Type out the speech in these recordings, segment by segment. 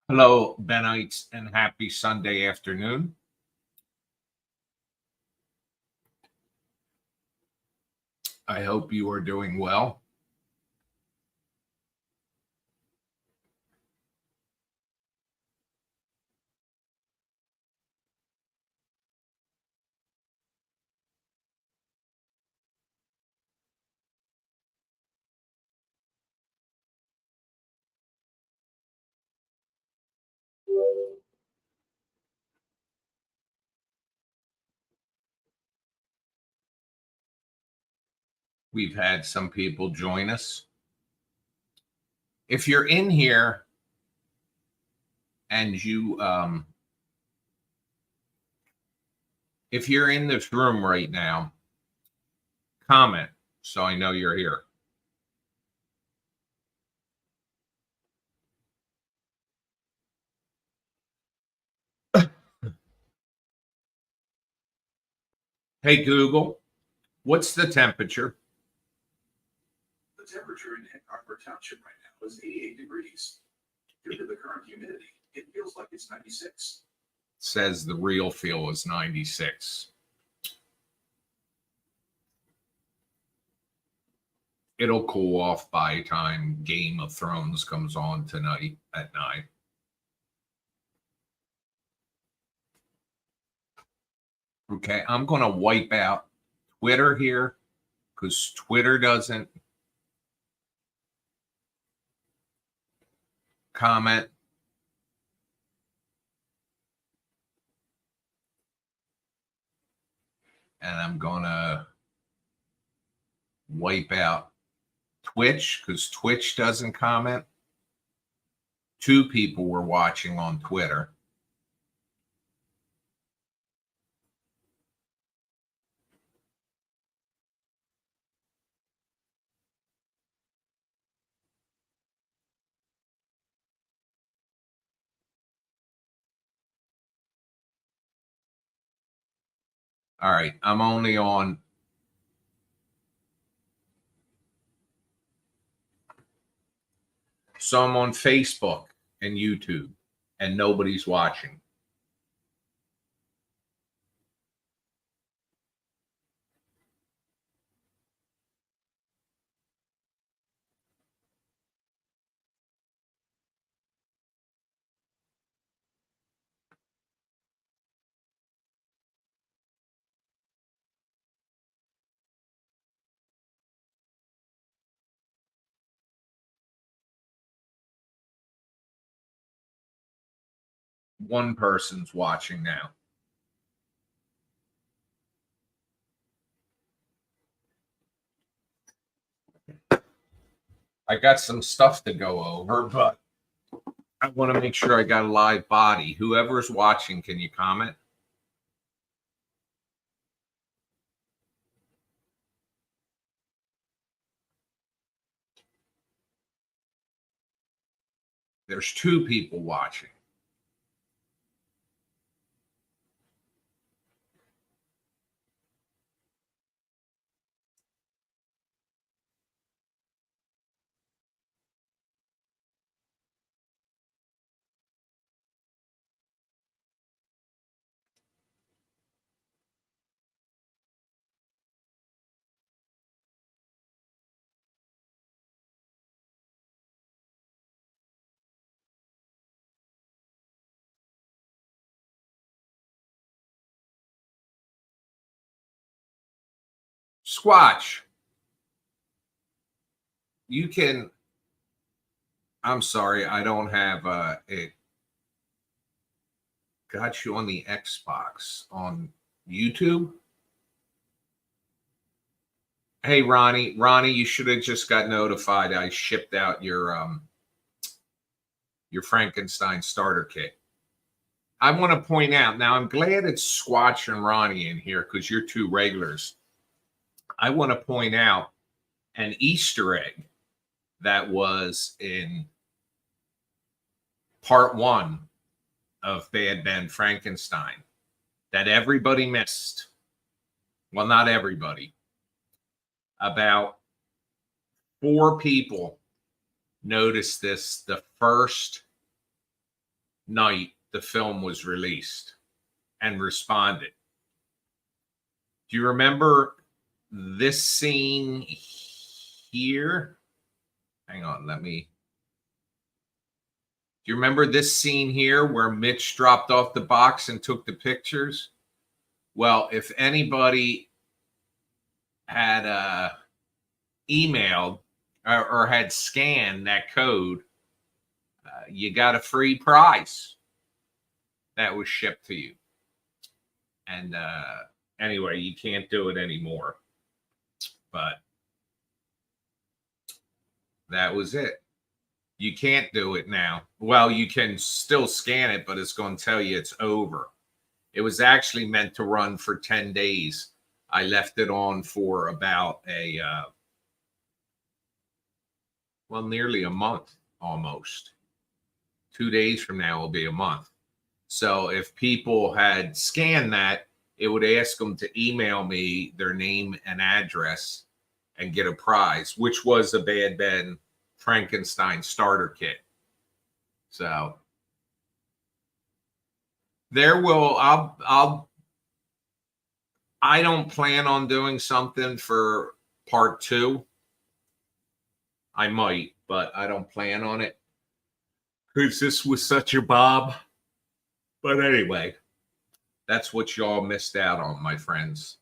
Hello, Benites, and happy Sunday afternoon. I hope you are doing well. We've had some people join us. If you're in here and if you're in this room right now, comment so I know you're here. Hey, Google, what's the temperature? The temperature in Egg Harbor Township right now is 88 degrees. Due to the current humidity, it feels like it's 96. Says the real feel is 96. It'll cool off by the time Game of Thrones comes on tonight at 9. Okay, I'm going to wipe out Twitter here because Twitter doesn't comment. And I'm going to wipe out Twitch because Twitch doesn't comment. 2 people were watching on Twitter. All right, I'm only on. So I'm on Facebook and YouTube, and nobody's watching. One person's watching now. I got some stuff to go over, but I want to make sure I got a live body. Whoever's watching, can you comment? There's 2 people watching. Squatch, you can. I'm sorry, I don't have it. Got you on the Xbox on YouTube. Hey, Ronnie, you should have just got notified. I shipped out your Frankenstein starter kit. I want to point out now. I'm glad it's Squatch and Ronnie in here because you're 2 regulars. I want to point out an Easter egg that was in part 1 of Bad Ben Frankenstein that everybody missed. Well, not everybody. About 4 people noticed this the first night the film was released and responded. Do you remember this scene here? Hang on, do you remember this scene here where Mitch dropped off the box and took the pictures? Well, if anybody had emailed or had scanned that code, you got a free prize that was shipped to you. And anyway, you can't do it anymore. But that was it. You can't do it now. Well, you can still scan it, but it's going to tell you it's over. It was actually meant to run for 10 days. I left it on for about nearly a month almost. 2 days from now will be a month. So if people had scanned that, it would ask them to email me their name and address and get a prize, which was a Bad Ben Frankenstein starter kit. So I don't plan on doing something for part 2. I might, but I don't plan on it because this was such a bob. But anyway, that's what y'all missed out on, my friends.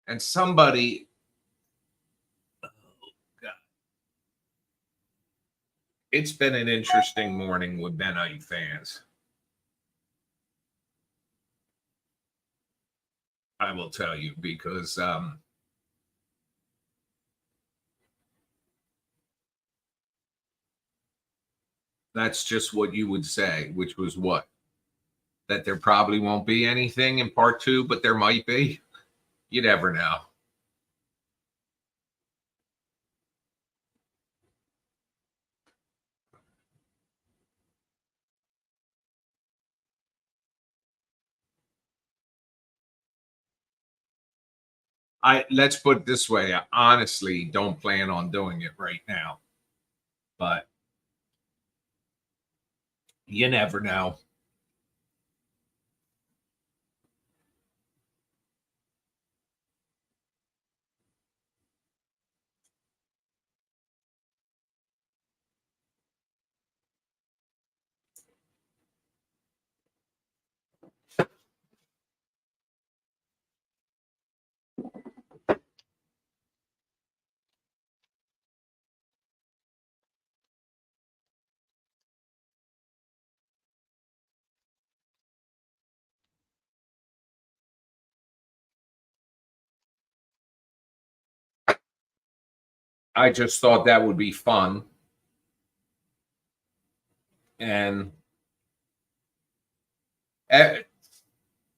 And somebody, oh God, it's been an interesting morning with Benite fans. I will tell you, because that's just what you would say, which was what? That there probably won't be anything in part 2, but there might be. You never know. Let's put it this way. I honestly don't plan on doing it right now, but you never know. I just thought that would be fun. And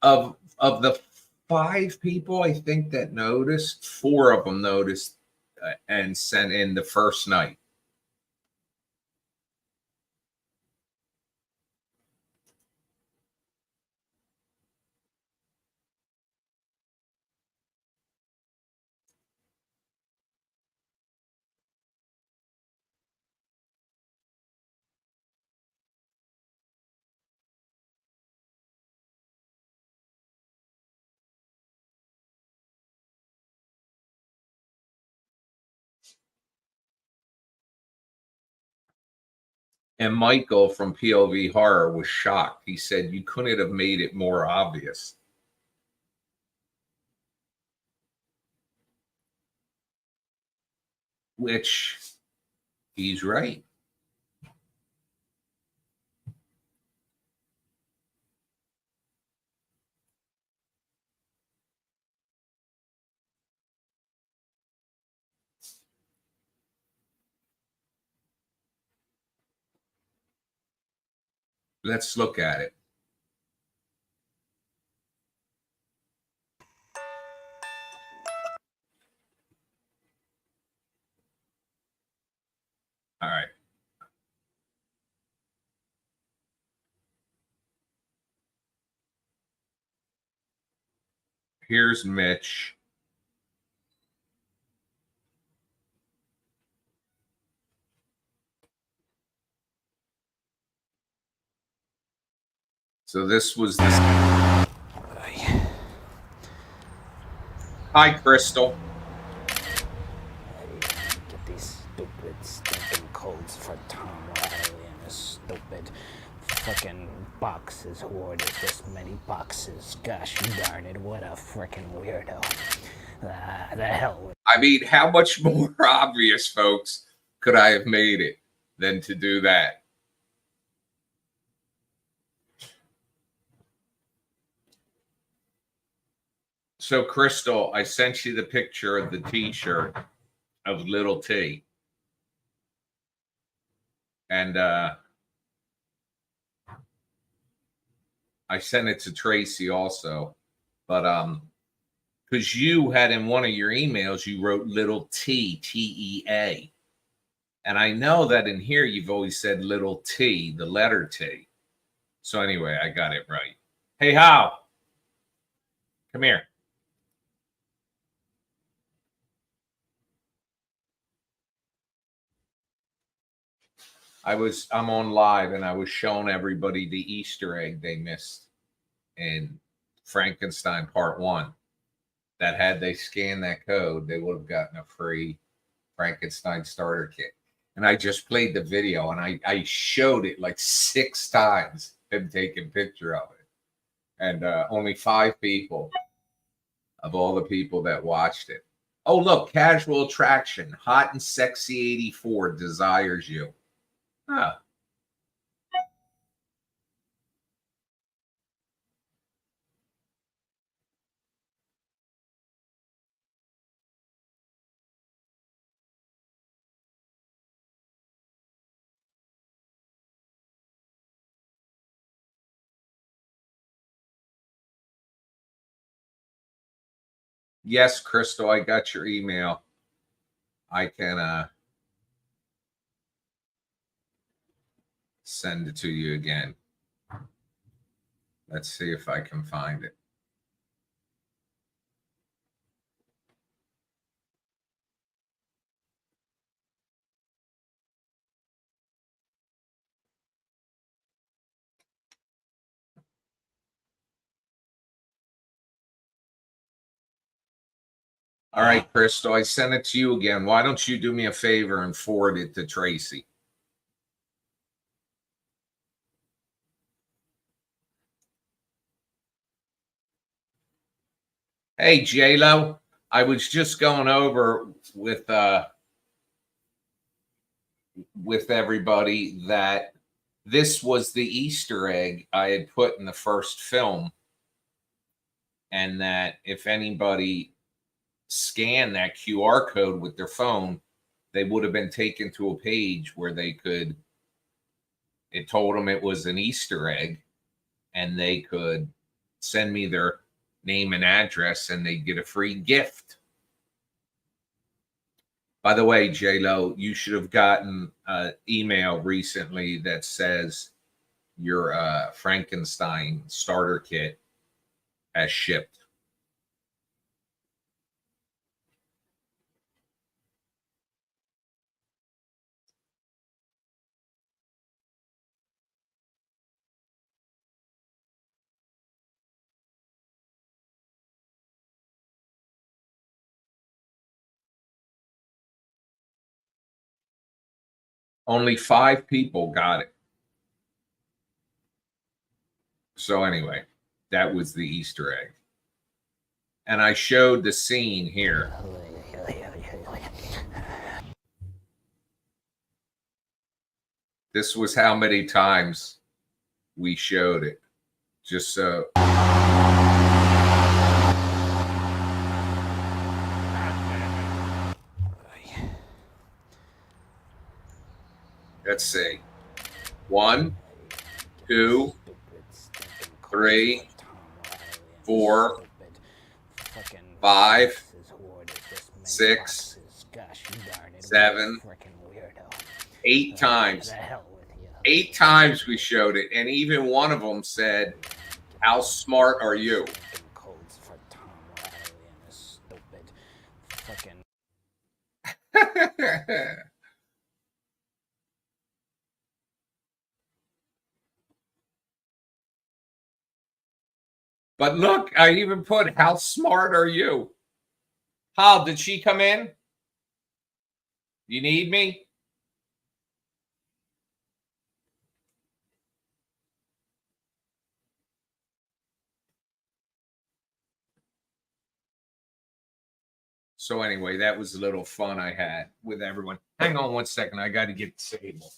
of the 5 people I think that noticed, 4 of them noticed and sent in the first night. And Michael from POV Horror was shocked. He said, "You couldn't have made it more obvious." Which he's right. Let's look at it. All right. Here's Mitch. So this was this. Hi, Crystal. Get these stupid stinking codes for Tom Riley and his stupid fucking boxes. Who orders this many boxes? Gosh darn it, what a freaking weirdo. The hell with I mean, how much more obvious, folks, could I have made it than to do that? So, Crystal, I sent you the picture of the t-shirt of Little T. And I sent it to Tracy also. But because you had in one of your emails, you wrote Little T, T-E-A. And I know that in here you've always said Little T, the letter T. So anyway, I got it right. Hey, Hal. Come here. I'm on live and I was showing everybody the Easter egg they missed in Frankenstein Part 1. That had they scanned that code, they would have gotten a free Frankenstein starter kit. And I just played the video and I showed it like 6 times, him taking a picture of it. And only 5 people of all the people that watched it. Oh, look, Casual Attraction, Hot and Sexy 84 desires you. Huh. Yes, Crystal, I got your email. I can send it to you again. Let's see if I can find it. All right, Crystal, I sent it to you again. Why don't you do me a favor and forward it to Tracy? Hey, J-Lo, I was just going over with everybody that this was the Easter egg I had put in the first film, and that if anybody scanned that QR code with their phone, they would have been taken to a page where they could, it told them it was an Easter egg, and they could send me their name and address and they'd get a free gift. By the way, J-Lo, you should have gotten an email recently that says your Frankenstein starter kit has shipped. Only 5 people got it. So anyway, that was the Easter egg. And I showed the scene here. This was how many times we showed it. Just so. Let's see. 1, 2, 3, 4, 5, 6, 7, 8 times. 8 times we showed it, and even one of them said, "How smart are you?" But look, I even put, how smart are you? Hal, did she come in? You need me? So anyway, that was a little fun I had with everyone. Hang on one second. I got to get the table.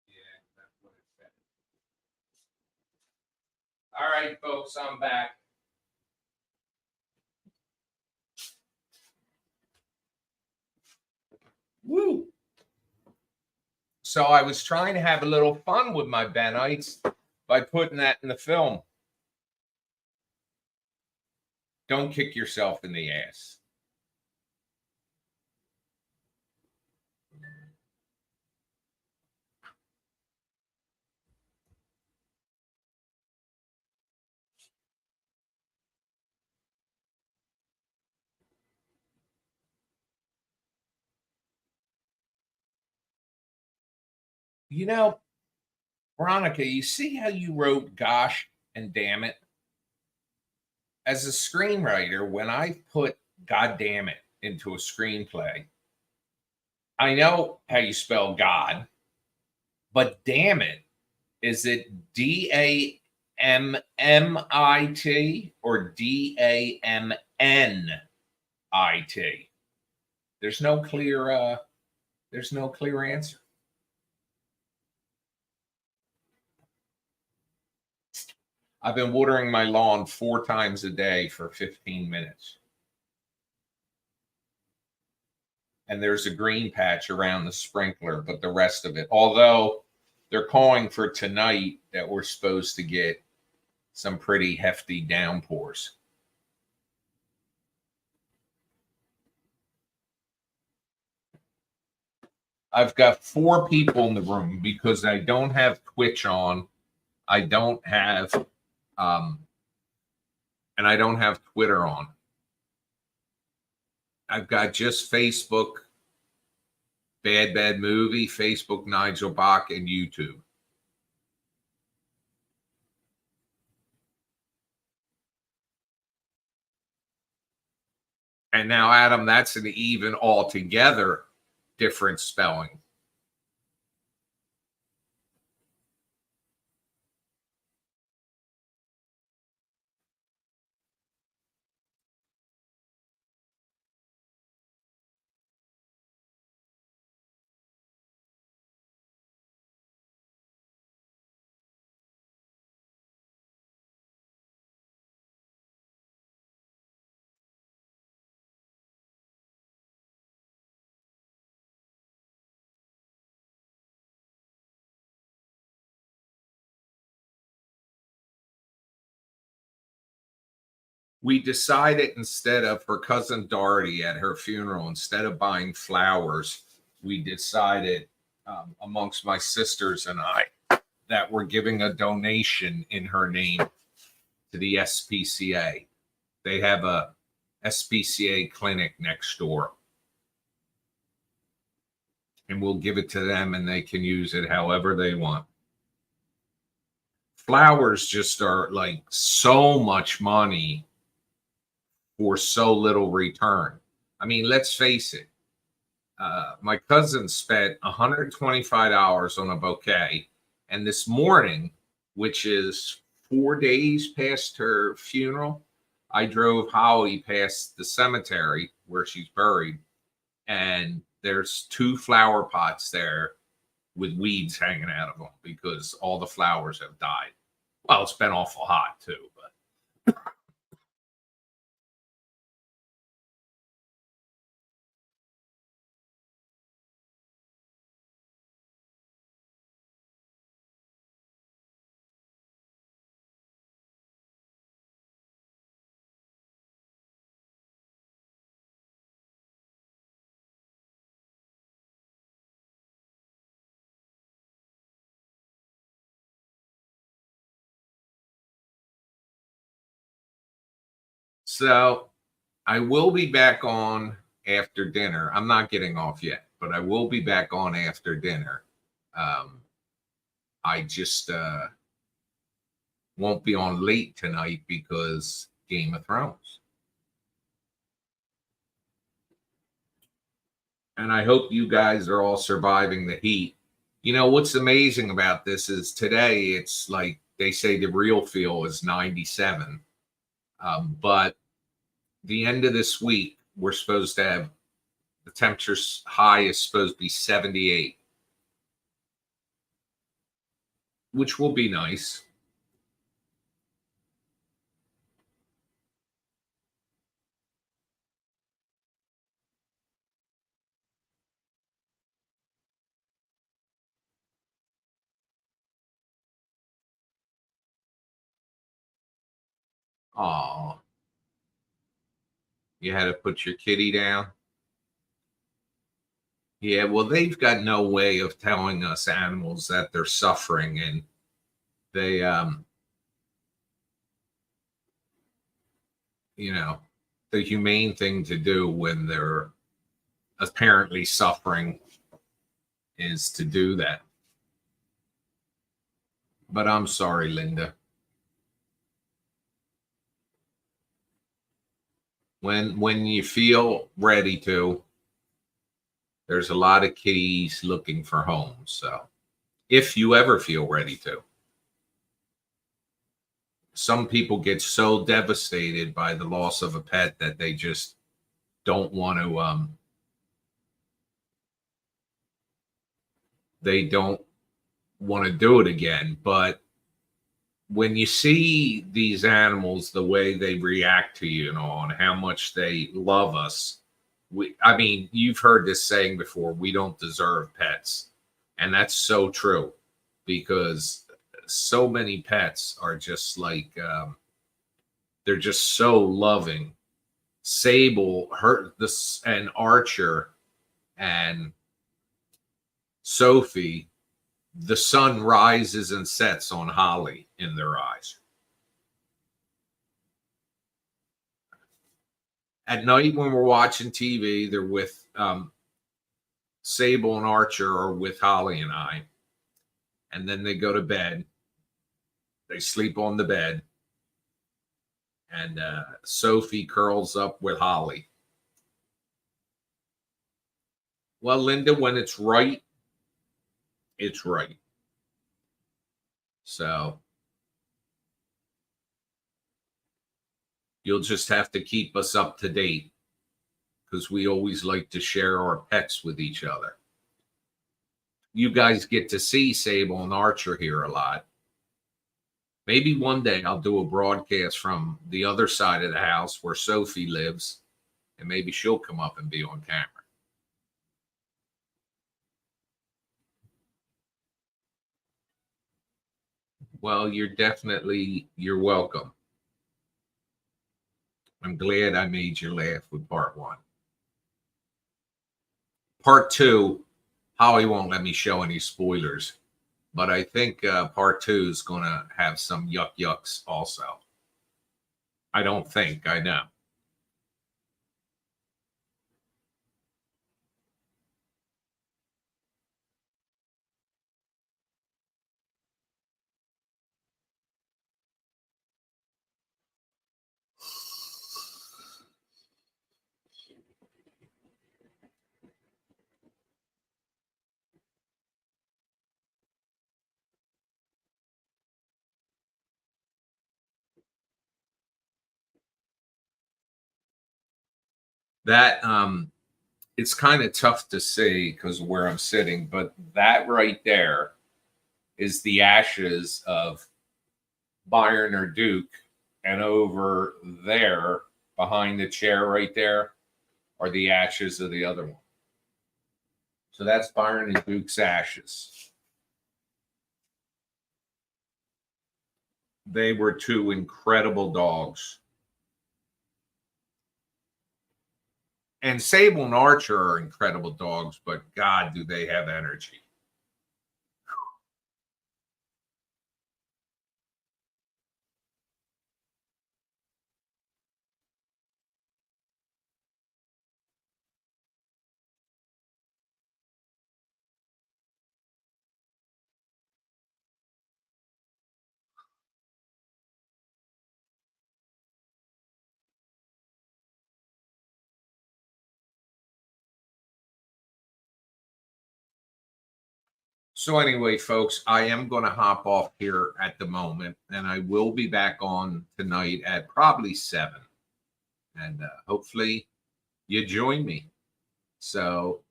Yeah, that's what it said. All right, folks, I'm back. Woo! So I was trying to have a little fun with my Benites by putting that in the film. Don't kick yourself in the ass. You know, Veronica, you see how you wrote gosh and damn it? As a screenwriter, when I put God damn it into a screenplay, I know how you spell God, but damn it, is it DAMMIT or DAMNIT? There's no clear answer. I've been watering my lawn 4 times a day for 15 minutes. And there's a green patch around the sprinkler, but the rest of it, although they're calling for tonight that we're supposed to get some pretty hefty downpours. I've got 4 people in the room because I don't have Twitch on. I don't have, and I don't have Twitter on. I've got just Facebook, Bad Movie, Facebook, Nigel Bach, and YouTube. And now, Adam, that's an even altogether different spelling. We decided, instead of her cousin Dorothy at her funeral, instead of buying flowers, we decided amongst my sisters and I that we're giving a donation in her name to the SPCA. They have a SPCA clinic next door. And we'll give it to them and they can use it however they want. Flowers just are like so much money for so little return. I mean, let's face it. My cousin spent $125 on a bouquet. And this morning, which is 4 days past her funeral, I drove Holly past the cemetery where she's buried. And there's 2 flower pots there with weeds hanging out of them because all the flowers have died. Well, it's been awful hot too, but so I will be back on after dinner. I'm not getting off yet, but I will be back on after dinner. I just won't be on late tonight because Game of Thrones. And I hope you guys are all surviving the heat. You know, what's amazing about this is today it's like they say the real feel is 97. But the end of this week, we're supposed to have the temperature's high is supposed to be 78, which will be nice. Oh, you had to put your kitty down. Yeah, well, they've got no way of telling us animals that they're suffering, and they, you know, the humane thing to do when they're apparently suffering is to do that. But I'm sorry, Linda. When you feel ready to, there's a lot of kitties looking for homes. So if you ever feel ready to, some people get so devastated by the loss of a pet that they just don't want to they don't want to do it again. But when you see these animals, the way they react to you, and how much they love us, I mean, you've heard this saying before, we don't deserve pets. And that's so true because so many pets are just like, they're just so loving. Sable, her, this, and Archer and Sophie, the sun rises and sets on Holly in their eyes. At night when we're watching TV, they're with Sable and Archer are with Holly and I. And then they go to bed. They sleep on the bed. And Sophie curls up with Holly. Well, Linda, when it's right, it's right. So you'll just have to keep us up to date because we always like to share our pets with each other. You guys get to see Sable and Archer here a lot. Maybe one day I'll do a broadcast from the other side of the house where Sophie lives, and maybe she'll come up and be on camera. Well, you're welcome. I'm glad I made you laugh with part 1. Part 2, Holly won't let me show any spoilers, but I think part 2 is going to have some yucks also. I don't think, I know. That it's kind of tough to see because of where I'm sitting, but that right there is the ashes of Byron or Duke. And over there, behind the chair right there, are the ashes of the other one. So that's Byron and Duke's ashes. They were two incredible dogs. And Sable and Archer are incredible dogs, but God, do they have energy. So anyway, folks, I am going to hop off here at the moment, and I will be back on tonight at probably 7. And hopefully you join me. So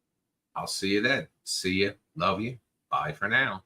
I'll see you then. See you. Love you. Bye for now.